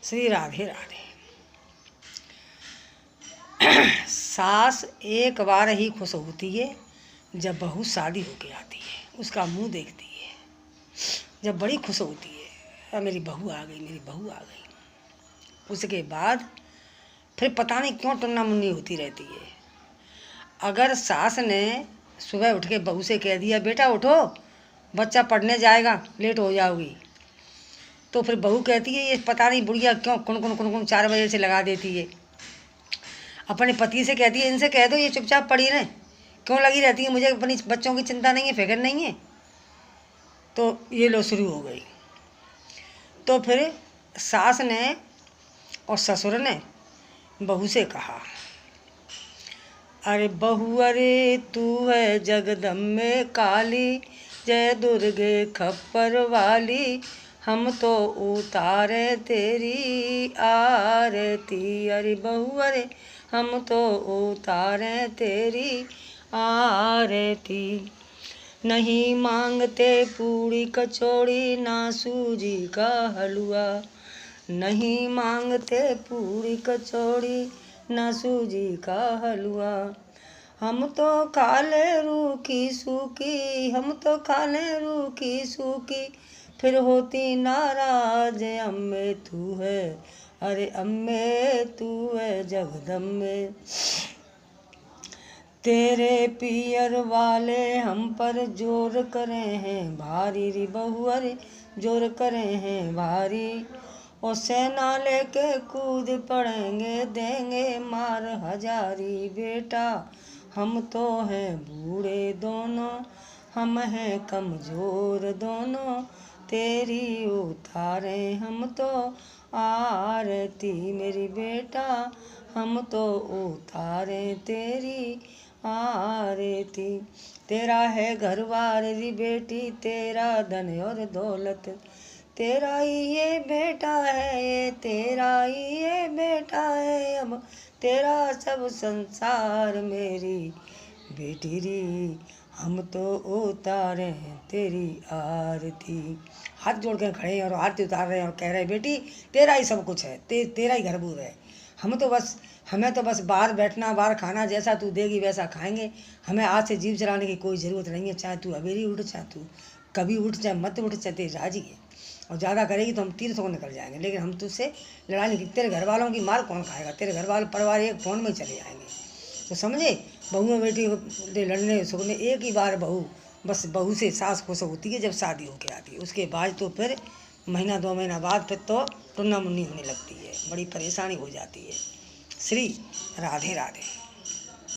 श्री राधे राधे। सास एक बार ही खुश होती है जब बहू शादी होके आती है, उसका मुंह देखती है। जब बड़ी खुश होती है, मेरी बहू आ गई, मेरी बहू आ गई। उसके बाद फिर पता नहीं क्यों टुन्ना मुन्नी होती रहती है। अगर सास ने सुबह उठ के बहू से कह दिया बेटा उठो, बच्चा पढ़ने जाएगा, लेट हो जाओगी, तो फिर बहू कहती है ये पता नहीं बुढ़िया क्यों कुन कुन कुन कुन 4 बजे से लगा देती है। अपने पति से कहती है इनसे कह दो ये चुपचाप पड़ी रहें, क्यों लगी रहती है, मुझे अपनी बच्चों की चिंता नहीं है, फिक्र नहीं है। तो ये लो शुरू हो गई। तो फिर सास ने और ससुर ने बहू से कहा, अरे बहू अरे तू है जगदम्बे काली, जय दुर्गे खप्पर वाली, हम तो उतारे तेरी आरती। अरे बहू अरे हम तो उतारे तेरी आरती। नहीं मांगते पूड़ी कचौड़ी ना सूजी का हलवा, नहीं मांगते पूड़ी कचौड़ी ना सूजी का हलवा, हम तो खा ले रूखी सूखी, हम तो खा ले रूखी सूखी, फिर होती नाराज अम्मे तू है, अरे अम्मे तू है जगदम्बे। तेरे पियर वाले हम पर जोर करे हैं भारी, री बहू अरे जोर करे हैं भारी, और सेना लेके कूद पड़ेंगे देंगे मार हजारी। बेटा हम तो हैं बूढ़े दोनों, हम हैं कमजोर दोनों, तेरी उतारे हम तो आरती। मेरी बेटा हम तो उतारे तेरी आरती। तेरा है घर बार री बेटी, तेरा धन और दौलत, तेरा ही ये बेटा है, ये तेरा ही ये बेटा है, अब तेरा सब संसार मेरी बेटी री, हम तो उतारे तेरी आरती। हाथ जोड़ कर खड़े हैं और आरती उतार रहे हैं और कह रहे हैं बेटी तेरा ही सब कुछ है, तेरा ही घर बूर है, हमें तो बस बाहर बैठना, बाहर खाना, जैसा तू देगी वैसा खाएंगे, हमें आज से जीव चलाने की कोई ज़रूरत नहीं है। चाहे तू अबेरी उठ, चाहे तू कभी उठ, चाहे मत उठ, चाहे तेरी राजी है, और ज़्यादा करेगी तो हम तीर्थों को निकल जाएंगे, लेकिन हम तुझसे लड़ाई नहीं। तेरे घर वालों की मार कौन खाएगा, तेरे घर वाले परिवार एक फ़ोन में चले जाएंगे। तो समझे, बहू बेटी लड़ने सुखने एक ही बार बस बहू से सास खुश होती है जब शादी होके आती है। उसके बाद तो फिर महीना 2 महीना बाद फिर तो टुन्ना मुन्नी होने लगती है, बड़ी परेशानी हो जाती है। श्री राधे राधे।